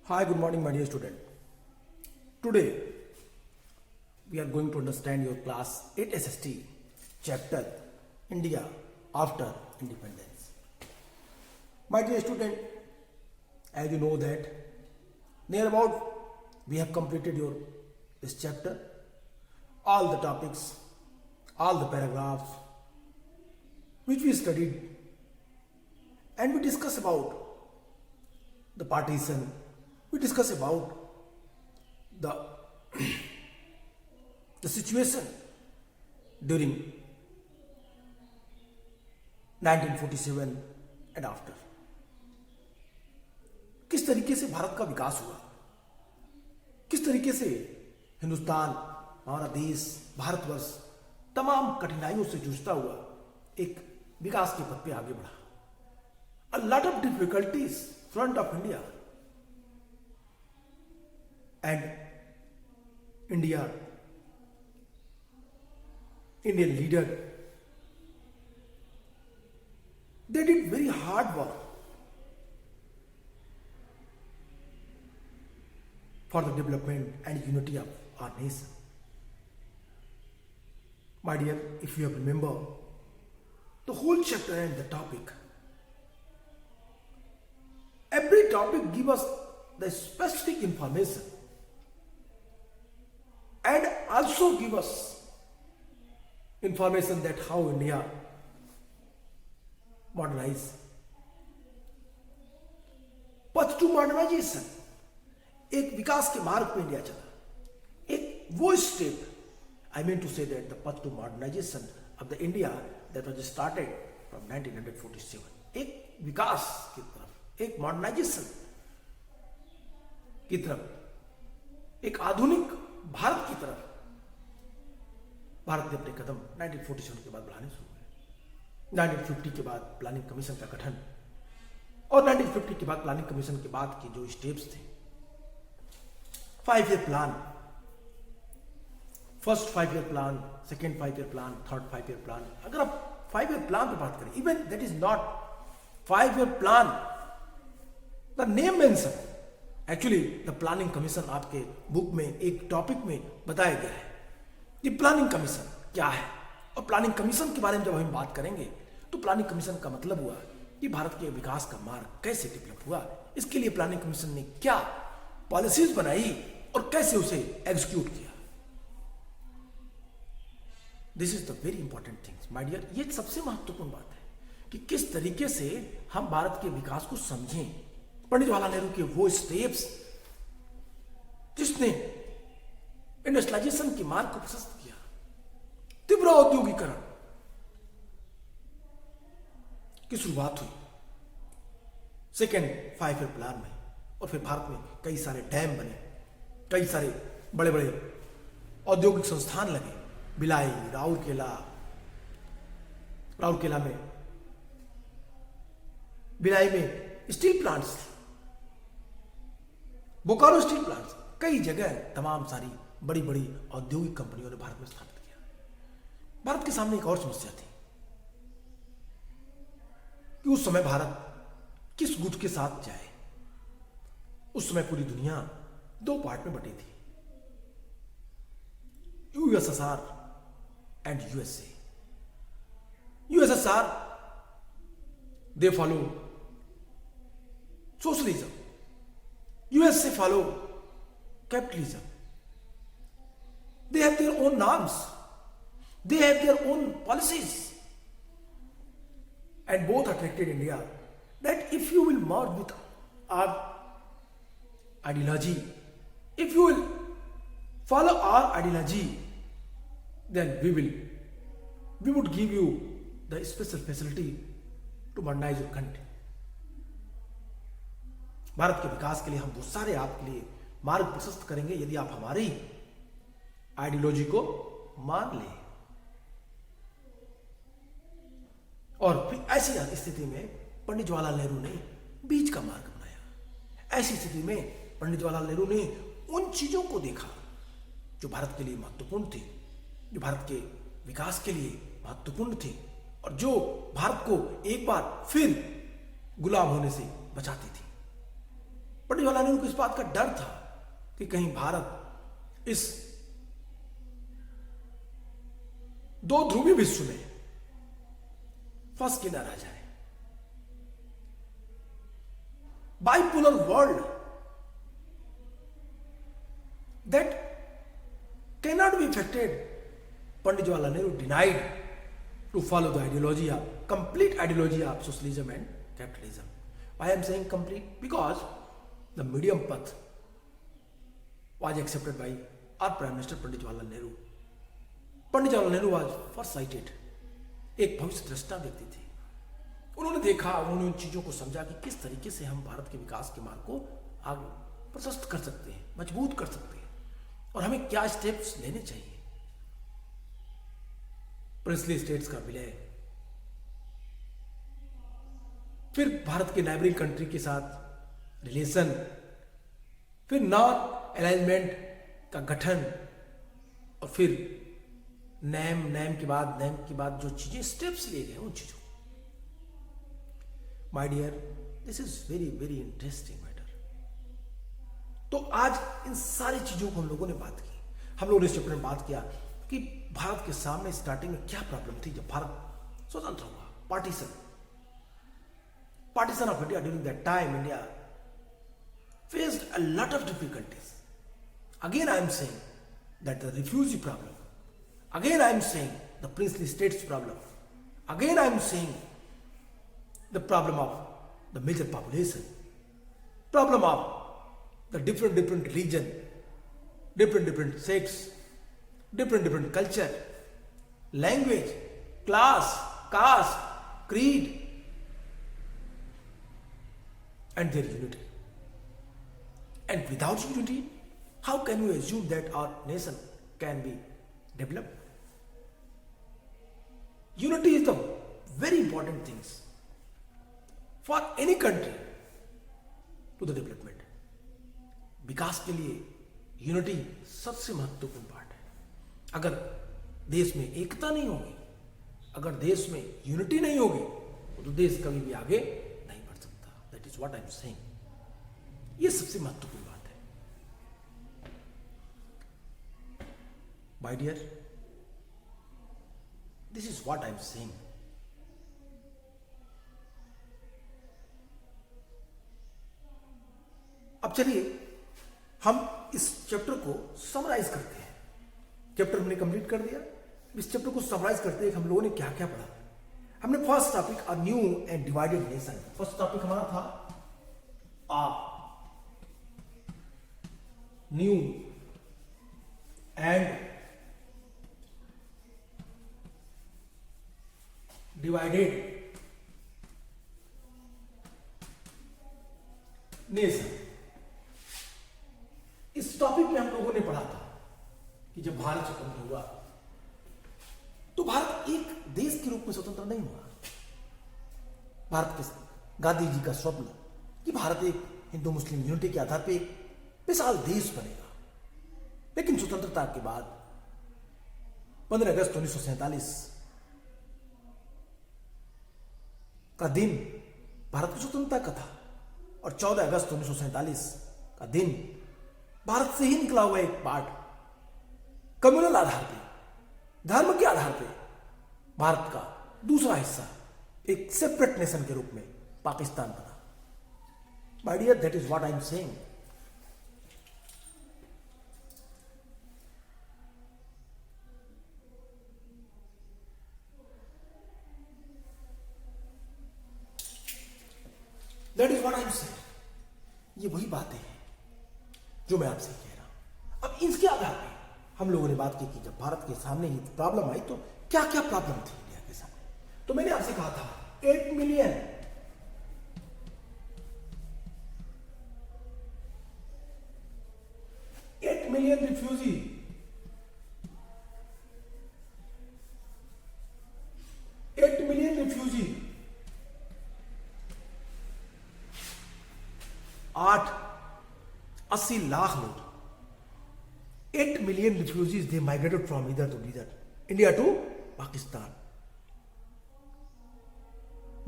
Hi, good morning, my dear student. Today, we are going to understand your class 8 SST chapter India after independence. My dear student, as you know that near about we have completed your this chapter, all the topics, all the paragraphs which we studied, and we discuss about the partition. We discuss about the the situation during 1947 and after. किस तरीके से भारत का विकास हुआ, किस तरीके से हिंदुस्तान, हमारा देश, भारतवर्ष तमाम कठिनाइयों से जूझता हुआ एक विकास के पथ पे आगे बढ़ा. A lot of difficulties front of India. And Indian leader, they did very hard work for the development and unity of our nation. My dear, if you have remember the whole chapter and the topic, every topic give us the specific information and also give us information that how India modernized. Path to modernization, एक विकास के मार्ग पे India चला. एक वो step, I mean to say that the path to modernization of the India that was started from 1947. एक विकास की तरफ, एक मॉडर्नाइजेशन की तरफ, एक आधुनिक भारत की तरफ भारत ने अपने कदम 1947 के बाद बढ़ाने शुरू हुए. 1950 के बाद प्लानिंग कमीशन का गठन और 1950 के बाद प्लानिंग कमीशन के बाद की जो स्टेप्स थे, 5 year plan, first 5 year plan, second 5 year plan, third 5 year plan. अगर आप 5 ईयर प्लान पर बात करें, even that is not 5 year plan, the name mention, actually the planning commission आपके बुक में एक टॉपिक में बताया गया है कि प्लानिंग कमीशन क्या है. और प्लानिंग कमीशन के बारे में जब हम बात करेंगे तो प्लानिंग कमीशन का मतलब हुआ कि भारत के विकास का मार्ग कैसे डेवलप हुआ, इसके लिए प्लानिंग कमीशन ने क्या पॉलिसीज बनाई और कैसे उसे एग्जीक्यूट किया. This is the very important things my dear. ये सबसे महत्वपूर्ण बात है कि किस तरीके से हम भारत के विकास को समझें. पंडित जवाहरलाल नेहरू के वो स्टेप्स जिसने इंडस्ट्रियलाइजेशन के मार्ग को प्रशस्त किया, तीव्र औद्योगिकरण की शुरुआत हुई सेकेंड 5 ईयर प्लान में, और फिर भारत में कई सारे डैम बने, कई सारे बड़े बड़े औद्योगिक संस्थान लगे. भिलाई, राउरकेला में, भिलाई में steel plants, Bokaro steel plants, कई जगह तमाम सारी बड़ी बड़ी औद्योगिक कंपनियों ने भारत में स्थापित किया. भारत के सामने एक और समस्या थी कि उस समय भारत किस गुट के साथ जाए. उस समय पूरी दुनिया 2 पार्ट में बटी थी, USSR and USA. USSR they follow socialism, USA follow capitalism. They have their own norms. They have their own policies. And both attracted India that if you will merge with our ideology, if you will follow our ideology, then we would give you the special facility to modernize your country. Bharat के विकास के लिए हम बहुत सारे आपके लिए मार्ग प्रशस्त करेंगे यदि आप हमारी आइडियोलॉजी को मान लें. और फिर ऐसी स्थिति में पंडित जवाहरलाल नेहरू ने बीच का मार्ग बनाया. ऐसी स्थिति में पंडित जवाहरलाल नेहरू ने उन चीजों को देखा जो भारत के लिए महत्वपूर्ण थी, जो भारत के विकास के लिए महत्वपूर्ण थी और जो भारत को एक बार फिर गुलाम होने से बचाती थी. पंडित जवाहरलाल नेहरू को इस बात का डर था कि कहीं भारत इस दो ध्रुवीय विश्व में फंस के न रह जाए। Bipolar world that cannot be affected. Pandit Jawaharlal Nehru denied to follow the complete ideology of socialism and capitalism. Why I am saying complete? Because the medium path was accepted by our Prime Minister Pandit Jawaharlal Nehru. Pandit Jawaharlal Nehru was foresighted, एक भविष्य दृष्टा व्यक्ति थे। उन्होंने देखा, उन्होंने उन चीजों को समझा कि किस तरीके से हम भारत के विकास के मार्ग को आगे प्रशस्त कर सकते हैं, मजबूत कर सकते हैं और हमें क्या स्टेप्स लेने चाहिए। प्रिंसली स्टेट्स का विलय, फिर भारत के नाइबरिंग कंट्री के साथ रिलेशन, फिर नॉन अलाइनमेंट का गठन और फिर नैम के बाद जो चीजें स्टेप्स लिए गए उन चीजों। My dear, this is very very interesting matter. तो आज इन सारी चीजों को हम लोगों ने बात की। हम लोगों ने इस चैप्टर में बात किया कि भारत के सामने स्टार्टिंग में क्या प्रॉब्लम थी जब भारत स्वतंत्र हुआ। Partition of India, during that time India faced a lot of difficulties. Again I am saying that the refugee problem, again I am saying the princely states problem, again I am saying the problem of the major population, problem of the different religion, different sects, different culture, language, class, caste, creed, and their unity. And without unity, how can we assume that our nation can be developed? Unity is the very important things for any country to the development. विकास के लिए unity सबसे महत्वपूर्ण part है। अगर देश में एकता नहीं होगी, अगर देश में यूनिटी नहीं होगी, तो देश कभी भी आगे नहीं बढ़ सकता। That is what I am saying. ये सबसे महत्वपूर्ण बात है। My dear, this is what I am saying. अब चलिए हम इस चैप्टर को समराइज करते हैं। चैप्टर हमने कंप्लीट कर दिया। इस चैप्टर को समराइज करते हैं कि हम लोगों ने क्या क्या पढ़ा। हमने first topic a new and divided nation. First topic हमारा था आ न्यू एंड डिवाइडेड नेशन। इस टॉपिक में हम लोगों ने पढ़ा था कि जब भारत स्वतंत्र हुआ तो भारत एक देश के रूप में स्वतंत्र नहीं हुआ। भारत के गांधी जी का स्वप्न कि भारत एक हिंदू मुस्लिम यूनिटी के आधार पर एक विशाल देश बनेगा। लेकिन स्वतंत्रता के बाद 15 अगस्त 1947 का दिन भारत की स्वतंत्रता का था और 14 अगस्त 1947 का दिन भारत से ही निकला हुआ एक पार्ट कम्युनल आधार पे, धर्म के आधार पे भारत का दूसरा हिस्सा एक सेपरेट नेशन के रूप में पाकिस्तान बना। My dear, that is what I am saying. That is what I am saying. ये वही बातें हैं जो मैं आपसे कह रहा हूं। अब इसके आधार पे हम लोगों ने बात की कि जब भारत के सामने ये प्रॉब्लम आई तो क्या क्या प्रॉब्लम थी इंडिया के सामने। तो मैंने आपसे कहा था 8 million refugee, 8 million refugee, 80 lakh लोग, 8 million refugees they migrated from इधर टू इधर, India to Pakistan.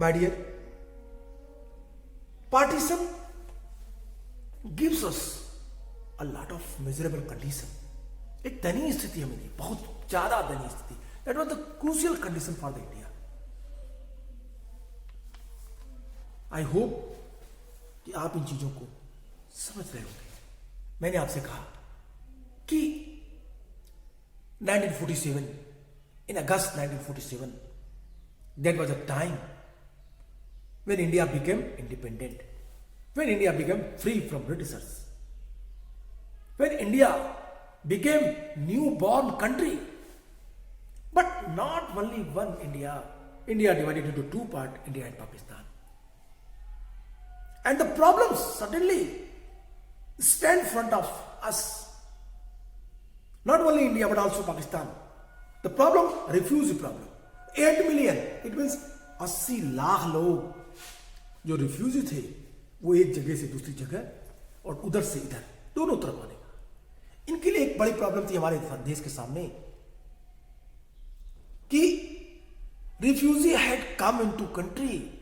My dear, partition gives us a lot of miserable condition. एक दयनीय स्थिति हमें दी, बहुत ज्यादा दयनीय स्थिति. That was the crucial condition for the India. I hope कि आप इन चीजों को समझ रहे होंगे. मैंने आपसे कहा कि 1947, in August 1947, that was a time when India became independent, when India became free from Britishers, when India became newborn country. But not only one India. India divided into two parts, India and Pakistan. And the problems suddenly stand in front of us. Not only India but also Pakistan. The problem, refugee problem. 8 million, it means 80 lakh लोग जो refugee थे वो एक जगह से दूसरी जगह और उधर से इधर दोनों तरफ आने का. इनके लिए एक बड़ी प्रॉब्लम थी हमारे देश के सामने कि refugee had come into country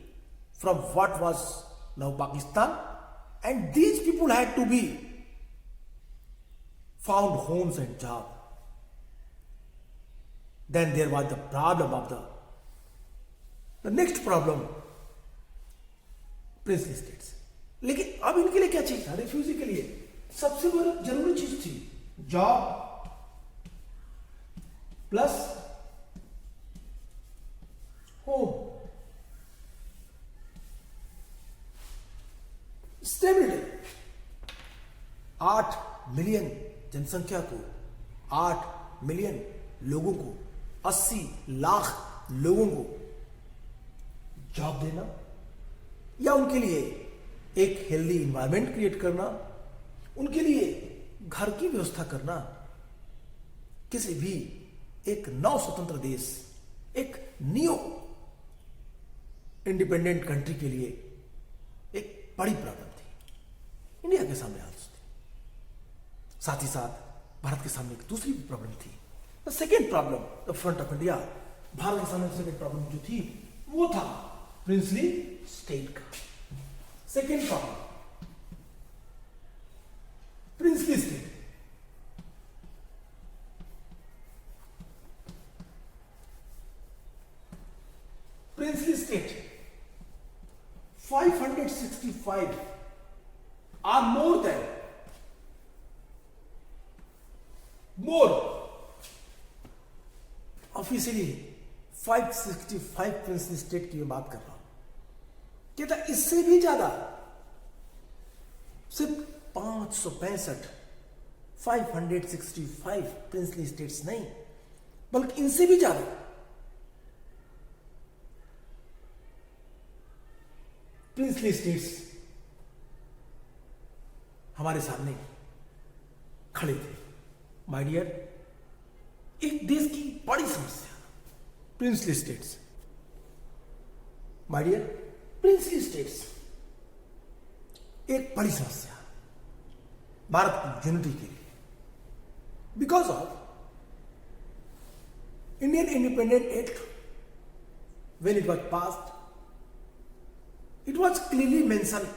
from what was now Pakistan, and these people had to be found homes and job. Then there was the problem of the next problem, princely states. लेकिन अब इनके लिए क्या चाहिए था? Refugee के लिए सबसे जरूरी चीज थी job plus home, stability. 8 million जनसंख्या को, 8 मिलियन लोगों को, 80 लाख लोगों को जॉब देना या उनके लिए एक हेल्दी इन्वायरमेंट क्रिएट करना, उनके लिए घर की व्यवस्था करना, किसी भी एक नव स्वतंत्र देश, एक न्यू इंडिपेंडेंट कंट्री के लिए एक बड़ी प्रॉब्लम थी. इंडिया के सामने आज थी. साथ ही साथ भारत के सामने एक दूसरी प्रॉब्लम थी. The second problem the front of India. Bharat के सामने सेकेंड प्रॉब्लम जो थी वो था प्रिंसली स्टेट का. Second problem princely state. Princely state 565 are more officially 565 princely state की मैं बात कर रहा हूं. कहता इससे भी ज्यादा, सिर्फ 565 प्रिंसली स्टेट्स नहीं बल्कि इनसे भी ज्यादा प्रिंसली स्टेट्स हमारे सामने खड़े थे. माय डियर, एक देश की बड़ी समस्या princely states. My dear, princely states एक बड़ी समस्या भारत की यूनिटी के लिए. Because of Indian independent act, when it was passed, it was clearly mentioned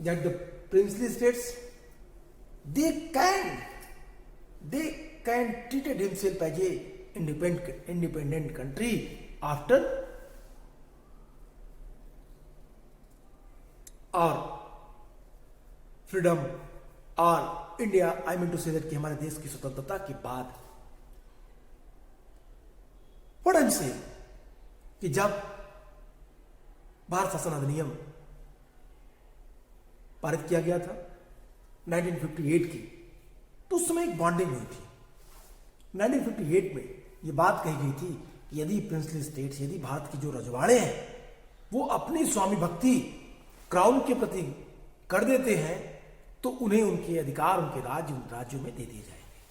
that the princely states they can treated himself as a independent country after our freedom or India, I mean to say that कि हमारे देश की स्वतंत्रता के बाद. What I'm saying कि जब भारत शासन अधिनियम पारित किया गया था 1958 की, तो उस समय एक बॉन्डिंग हुई थी. 1958 में यह बात कही गई थी कि यदि प्रिंसली स्टेट्स, यदि भारत की जो रजवाड़े हैं वो अपनी स्वामी भक्ति क्राउन के प्रति कर देते हैं तो उन्हें उनके अधिकार, उनके राज्य उन राज्यों में दे दिए जाएंगे.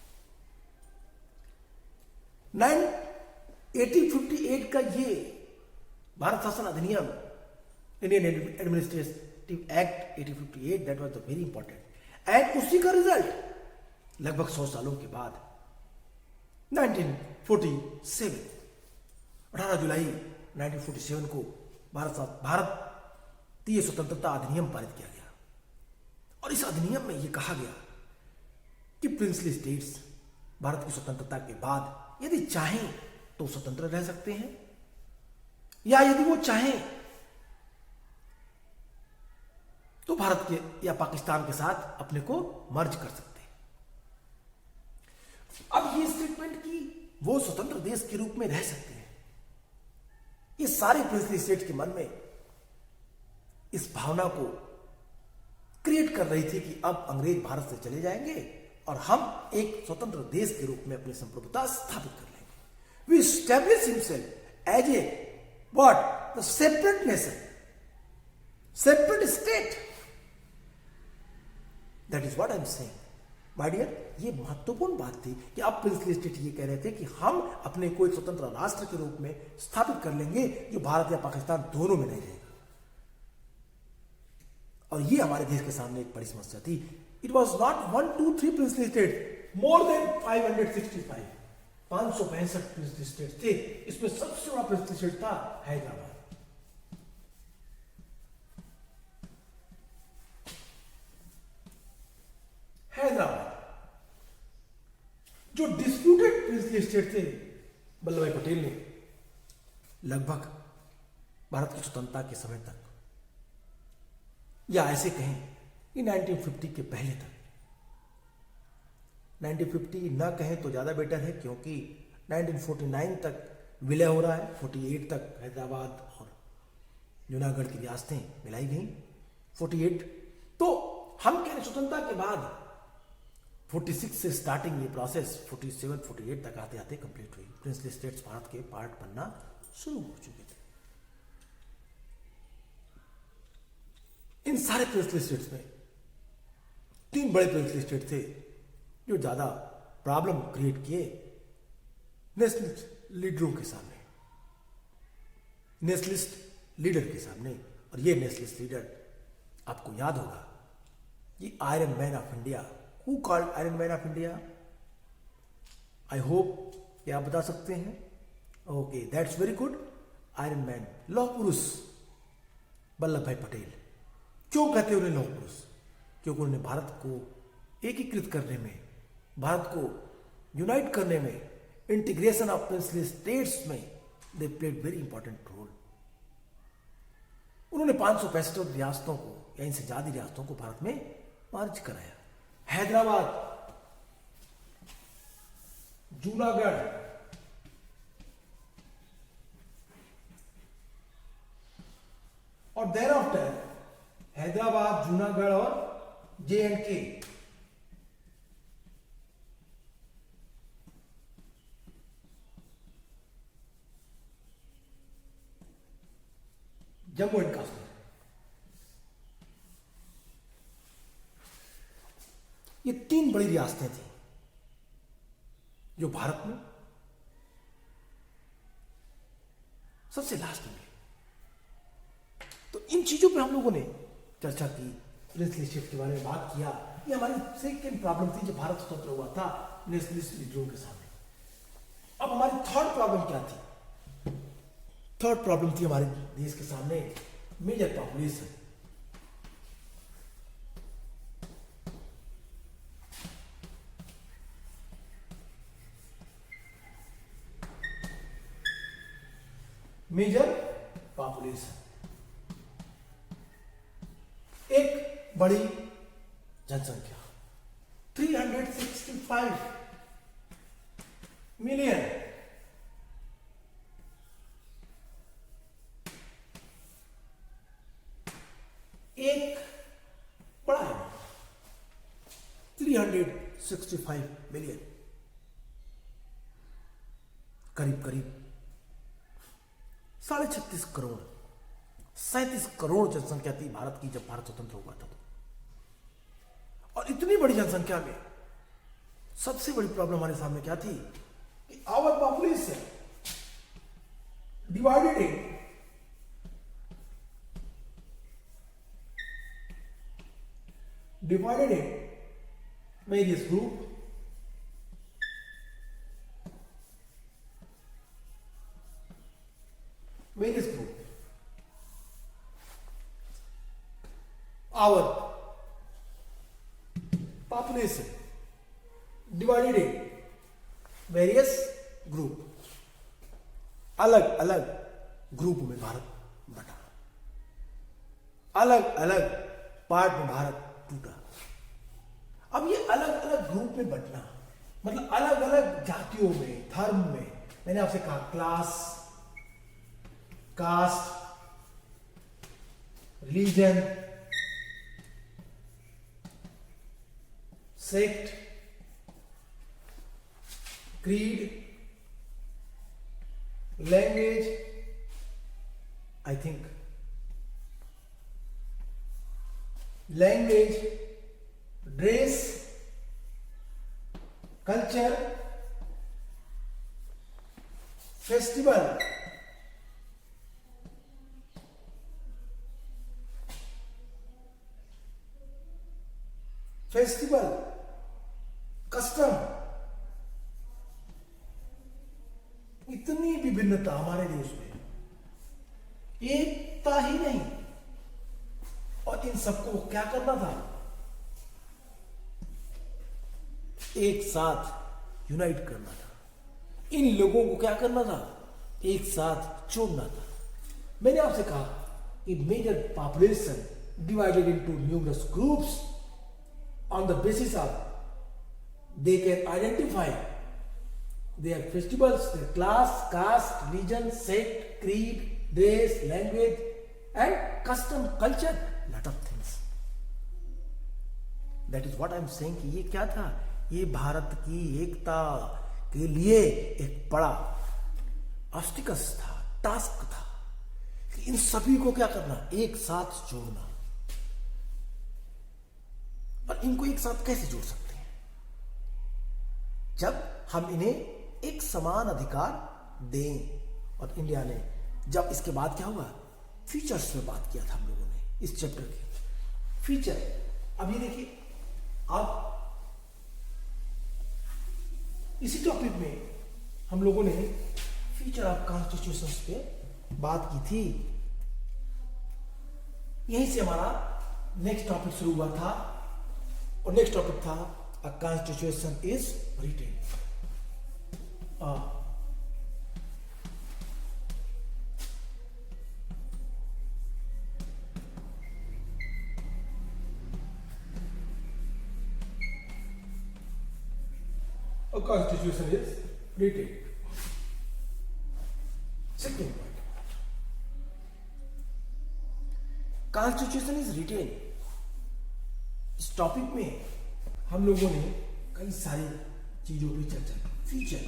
1858 का ये भारत शासन अधिनियम, Indian administrative act 1858, that was the very important. And उसी का रिजल्ट लगभग 100 सालों के बाद 1947, 18 जुलाई 1947 को भारतीय स्वतंत्रता अधिनियम पारित किया गया. और इस अधिनियम में यह कहा गया कि प्रिंसली स्टेट्स भारत की स्वतंत्रता के बाद यदि चाहें तो स्वतंत्र रह सकते हैं, या यदि वो चाहें तो भारत के या पाकिस्तान के साथ अपने को मर्ज कर सकते हैं। अब ये स्टेटमेंट की वो स्वतंत्र देश के रूप में रह सकते हैं, ये सारे प्रिंसली स्टेट्स के मन में इस भावना को क्रिएट कर रही थी कि अब अंग्रेज भारत से चले जाएंगे और हम एक स्वतंत्र देश के रूप में अपनी संप्रभुता स्थापित कर लेंगे। We establish himself as a what the separate nation, separate state. That is what I am saying my dear. ये महत्वपूर्ण बात थी कि अब प्रिंसली स्टेट ये कह रहे थे कि हम अपने को एक स्वतंत्र राष्ट्र के रूप में स्थापित कर लेंगे जो भारत या पाकिस्तान दोनों में नहीं रहेगा। और ये हमारे देश के सामने एक बड़ी समस्या थी। It was not 1 2 3 princely state, more than 565, 565 princely state थे। इसमें सबसे बड़ा प्रिंसली स्टेट था हैदराबाद। हैदराबाद जो डिस्प्यूटेड प्रिंसली स्टेट थे, वल्लभ भाई पटेल ने लगभग भारत की स्वतंत्रता के समय तक, या ऐसे कहें कि 1950 के पहले तक, 1950 ना कहें तो ज्यादा बेटर है क्योंकि 1949 तक विलय हो रहा है, 48 तक हैदराबाद और जूनागढ़ की रियासतें मिलाई गई, 48। तो हम कह रहे स्वतंत्रता के बाद 46 से स्टार्टिंग ये प्रोसेस 47 48 तक आते आते कंप्लीट हुई। प्रिंसली स्टेट्स भारत के पार्ट बनना शुरू हो चुके थे। इन सारे प्रिंसली स्टेट्स में 3 बड़े प्रिंसली स्टेट थे जो ज्यादा प्रॉब्लम क्रिएट किए नेशनलिस्ट लीडरों के सामने, नेशनलिस्ट लीडर के सामने। और ये नेशनलिस्ट लीडर आपको याद होगा, ये iron man of India. Who called iron man of India? I hope कि आप बता सकते हैं। Okay, that's very good. Iron man, लौह पुरुष वल्लभ भाई पटेल। क्यों कहते हैं उन्हें लौह पुरुष? क्योंकि उन्होंने भारत को एकीकृत करने में, भारत को यूनाइट करने में, इंटीग्रेशन ऑफ प्रिंसली स्टेट्स में they played very important role. उन्होंने 565 रियासतों को या इनसे ज्यादा रियासतों को भारत में मर्ज कराया। हैदराबाद, जूनागढ़, और देर आफ्टर हैदराबाद, जूनागढ़ और JNK, जम्मू एंड कश्मीर, ये 3 बड़ी रियासतें थी जो भारत में सबसे लास्ट में मिली। तो इन चीजों पे हम लोगों ने चर्चा की, प्रिंसली स्टेट के बारे में बात किया। ये हमारी सेकेंड प्रॉब्लम थी जब भारत स्वतंत्र हुआ था नेशनलिस्ट लीडरों के सामने। अब हमारी थर्ड प्रॉब्लम क्या थी? थर्ड प्रॉब्लम थी हमारे देश के सामने मेजर पॉपुलेशन। मेजर पॉपुलेशन, एक बड़ी जनसंख्या 365 मिलियन। एक बड़ा है 365 मिलियन, करीब करीब 36.5 करोड़, 37 करोड़ जनसंख्या थी भारत की जब भारत स्वतंत्र हुआ था। और इतनी बड़ी जनसंख्या में सबसे बड़ी प्रॉब्लम हमारे सामने क्या थी कि our population divided in various group, our population divided in various group, अलग अलग ग्रुप में भारत बटा, अलग अलग पार्ट में भारत टूटा। अब ये अलग अलग ग्रुप में बंटना मतलब अलग अलग जातियों में, धर्म में, मैंने आपसे कहा class, caste, religion, sect, creed, language, I think language, dress, culture, festival, custom, इतनी विभिन्नता हमारे देश में, एकता ही नहीं। और इन सबको क्या करना था? एक साथ यूनाइट करना था। इन लोगों को क्या करना था? एक साथ जोड़ना था। मैंने आपसे कहा कि major population divided into numerous groups on the basis of they can identify their festivals, their class, caste, religion, sect, creed, dress, language, and custom, culture, lot of things. That is what I am saying कि ये क्या था? ये भारत की एकता के लिए एक बड़ा ऑब्स्टिकल्स था, टास्क था कि इन सभी को क्या करना? एक साथ जोड़ना। और इनको एक साथ कैसे जोड़ सकते हैं? जब हम इन्हें एक समान अधिकार दें। और इंडिया ने जब इसके बाद क्या हुआ? फीचर्स में बात किया था हम लोगों ने इस चैप्टर के फीचर। अभी देखिए, अब इसी टॉपिक में हम लोगों ने फीचर ऑफ कॉन्स्टिट्यूशन पे बात की थी। यहीं से हमारा नेक्स्ट टॉपिक शुरू हुआ था और नेक्स्ट टॉपिक था a constitution is written. A constitution is written. Second point, constitution is written. इस टॉपिक में हम लोगों ने कई सारी चीजों पर चर्चा की। Feature,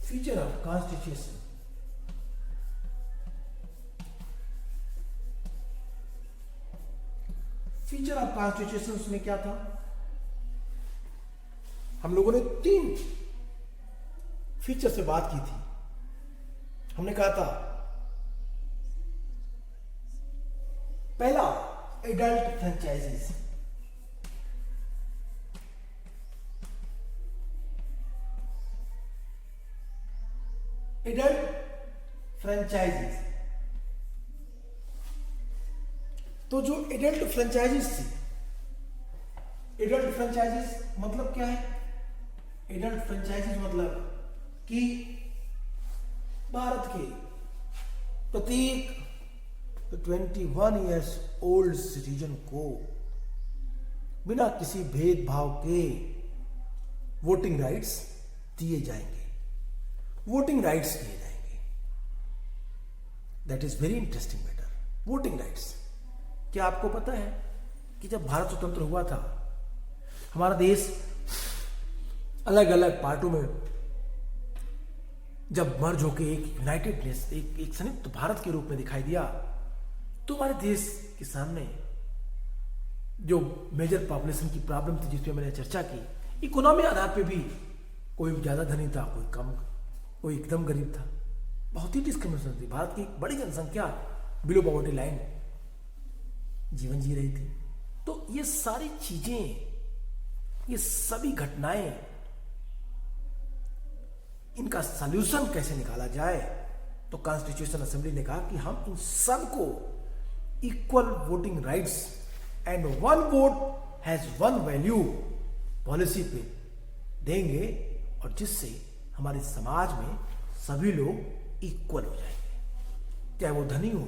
feature of constitution, feature of constitution में क्या था? हम लोगों ने 3 फीचर से बात की थी। हमने कहा था पहला, एडल्ट फ्रेंचाइजीज, एडल्ट फ्रेंचाइजीज। तो जो एडल्ट फ्रेंचाइजीज थी, एडल्ट फ्रेंचाइजीज मतलब क्या है? एडल्ट फ्रेंचाइजीज मतलब कि भारत के प्रत्येक 21 ईयर्स ओल्ड सिटीजन को बिना किसी भेदभाव के वोटिंग राइट्स दिए जाएंगे, वोटिंग राइट्स दिए जाएंगे। That is very interesting matter. Voting rights, क्या आपको पता है कि जब भारत स्वतंत्र हुआ था, हमारा देश अलग अलग पार्टों में जब मर्ज होकर एक यूनाइटेड नेस, एक संयुक्त भारत के रूप में दिखाई दिया, तो हमारे देश के सामने जो मेजर पॉपुलेशन की प्रॉब्लम थी, जिस पे मैंने चर्चा की, इकोनॉमी आधार पे भी कोई ज्यादा धनी था, कोई कम, कोई एकदम गरीब था, बहुत ही डिस्क्रिमिनेशन थी। भारत की बड़ी जनसंख्या बिलो पॉवर्टी लाइन जीवन जी रही थी। तो ये सारी चीजें, ये सभी घटनाएं, इनका सॉल्यूशन कैसे निकाला जाए? तो कॉन्स्टिट्यूशन असेंबली ने कहा कि हम इन सब को equal voting rights and one vote has one value policy पे देंगे, और जिससे हमारे समाज में सभी लोग इक्वल हो जाएंगे, चाहे वो धनी हो,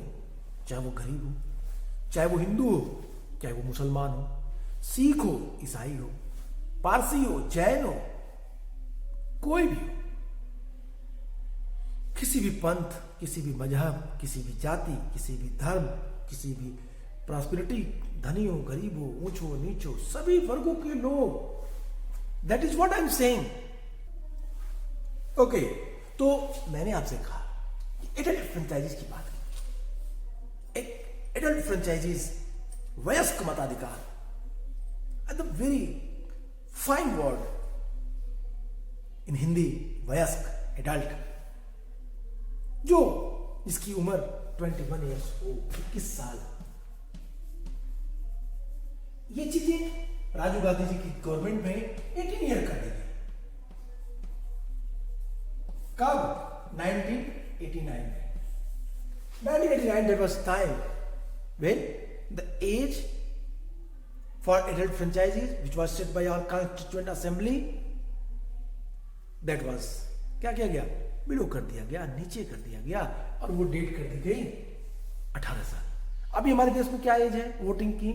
चाहे वो गरीब हो, चाहे वो हिंदू हो, चाहे वो मुसलमान हो, सिख हो, ईसाई हो, पारसी हो, जैन हो, कोई भी हो, किसी भी पंथ, किसी भी मजहब, किसी भी जाति, किसी भी धर्म, किसी भी प्रॉस्पेरिटी, धनी हो, गरीब हो, ऊंच हो, नीच हो, सभी वर्गों के लोग। That is what I am saying. Okay, तो मैंने आपसे कहा एडल्ट फ्रेंचाइजीज की बात की। एक एडल्ट फ्रेंचाइजीज, वयस्क मताधिकार, at the very fine word in Hindi, वयस्क, एडल्ट, जो जिसकी उम्र 21 ईयर्स हो, 21 साल। ये चीजें राजीव गांधी जी की गवर्नमेंट में 18 ईयर कर दी गई। कब? 1989 में। 1989, that was time when the age for adult franchises, which was set by our Constituent Assembly, that was क्या किया गया? बिलो कर दिया गया, नीचे कर दिया गया, और वो डेट कर दी गई 18 साल। अभी हमारे देश में क्या एज है वोटिंग की?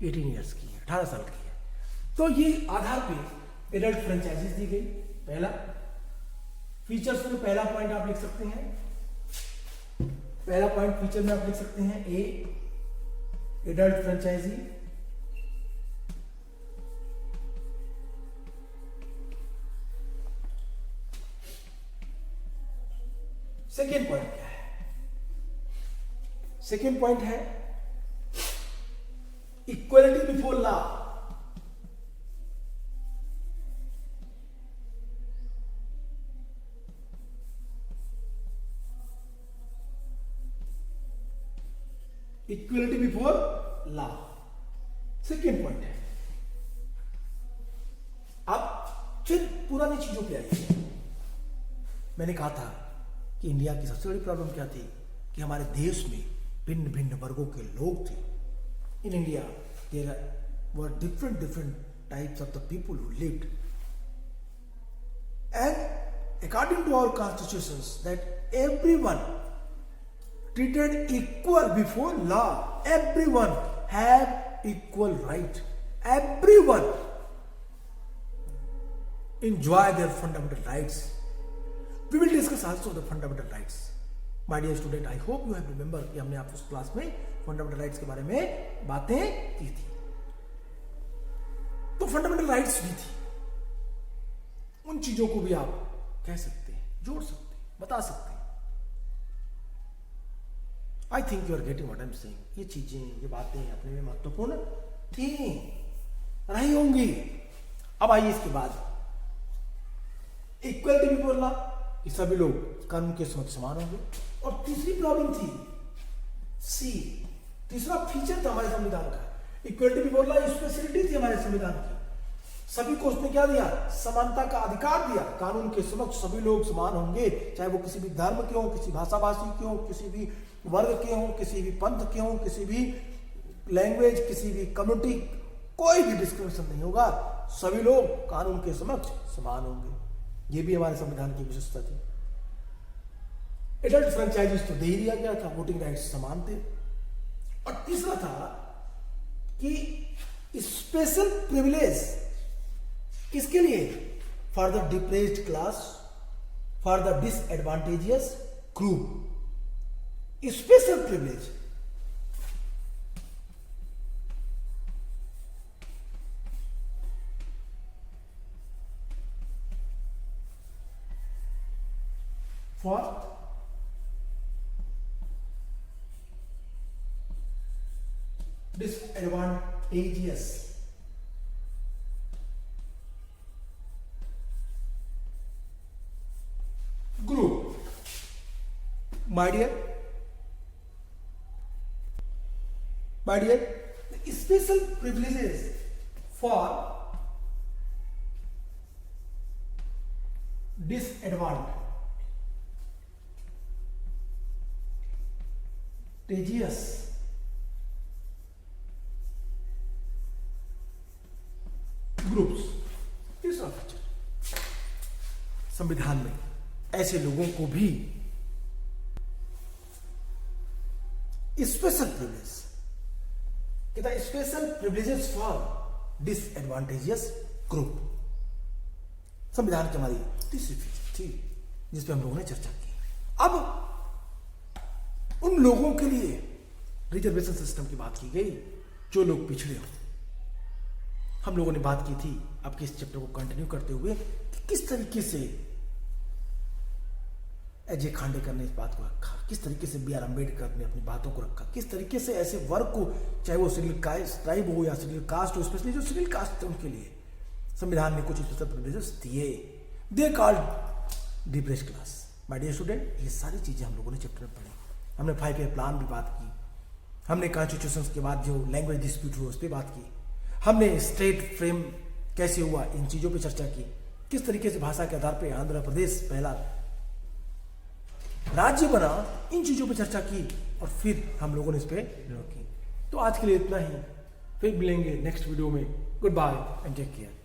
18 ईयर्स की है, 18 साल की है। तो ये आधार पे एडल्ट फ्रेंचाइजीज दी गई। पहला फीचर्स में पहला पॉइंट आप लिख सकते हैं, पहला पॉइंट फीचर में आप लिख सकते हैं ए, एडल्ट फ्रेंचाइजी। सेकेंड पॉइंट क्या है? सेकेंड पॉइंट है equality before law. Equality before law second point है। अब फिर पुरानी चीजों पे आइए। मैंने कहा था कि इंडिया की सबसे बड़ी प्रॉब्लम क्या थी कि हमारे देश में भिन्न भिन्न वर्गों के लोग थे। In India there were different types of the people who lived, and according to our constitutions that everyone treated equal before law, everyone have equal right, everyone enjoy their fundamental rights. We will discuss also the fundamental rights. My dear student, I hope you have remember कि हमने आप उस class में fundamental rights के बारे में बातें की थी। तो फंडामेंटल राइट्स भी थी, उन चीजों को भी आप कह सकते हैं, जोड़ सकते हैं, बता सकते हैं। I think you are getting what I am saying. ये चीजें, ये बातें अपने में महत्वपूर्ण थी, रही होंगी। अब आइए इसके बाद इक्वलिटी बिफोर लॉ, कि सभी लोग कानून के समक्ष समान होंगे। और तीसरी प्रॉब्लम थी सी, तीसरा फीचर था हमारे संविधान का, इक्वलिटी बिफोर लॉ स्पेशलिटी थी हमारे संविधान की। सभी को उसने क्या दिया? समानता का अधिकार दिया। कानून के समक्ष सभी लोग समान होंगे, चाहे वो किसी भी धर्म के हो, किसी भाषा भाषी के हो, किसी भी वर्ग के हो, किसी भी पंथ के हो, किसी भी लैंग्वेज, किसी भी कम्युनिटी, कोई भी डिस्क्रिमिनेशन नहीं होगा। सभी लोग कानून के समक्ष समान होंगे। ये भी हमारे संविधान की विशेषता थी। एडल्ट फ्रेंचाइजीज तो दे ही दिया गया था, वोटिंग राइट्स समान थे। और तीसरा था कि स्पेशल प्रिविलेज किसके लिए? For the depressed class, for the disadvantageous group, special privilege. For disadvantageous group. My dear, the special privileges for disadvantageous groups. तीसरा फीचर, संविधान में ऐसे लोगों को भी स्पेशल प्रिविलेज, कहता है special privileges for disadvantageous group. संविधान की हमारी तीसरी फीचर थी जिसपे हम लोगों ने चर्चा की। अब उन लोगों के लिए रिजर्वेशन सिस्टम की बात की गई जो लोग पिछड़े हो। हम लोगों ने बात की थी आपके इस चैप्टर को कंटिन्यू करते हुए कि किस तरीके से अजय खांडेकर ने इस बात को रखा, किस तरीके से B.R. अम्बेडकर ने अपनी बातों को रखा, किस तरीके से ऐसे वर्ग को, चाहे वो शेड्यूल कास्ट ट्राइब हो या शेड्यूल कास्ट हो, स्पेशली जो शेड्यूल कास्ट है उनके लिए संविधान ने कुछ स्पेशल प्रिविलेजेस दिए। They called depress class. My dear student, ये सारी चीजें हम लोगों ने चैप्टर में पढ़ी। हमने 5 ईयर प्लान भी बात की, हमने कॉन्स्टिट्यूशन के बाद जो लैंग्वेज डिस्प्यूट हुआ उस पर बात की, हमने स्टेट फ्रेम कैसे हुआ इन चीजों पर चर्चा की, किस तरीके से भाषा के आधार पर आंध्र प्रदेश पहला राज्य बना, इन चीजों पर चर्चा की और फिर हम लोगों ने इस पर निर्णय की। तो आज के लिए इतना ही, फिर मिलेंगे नेक्स्ट वीडियो में। Good bye and take care.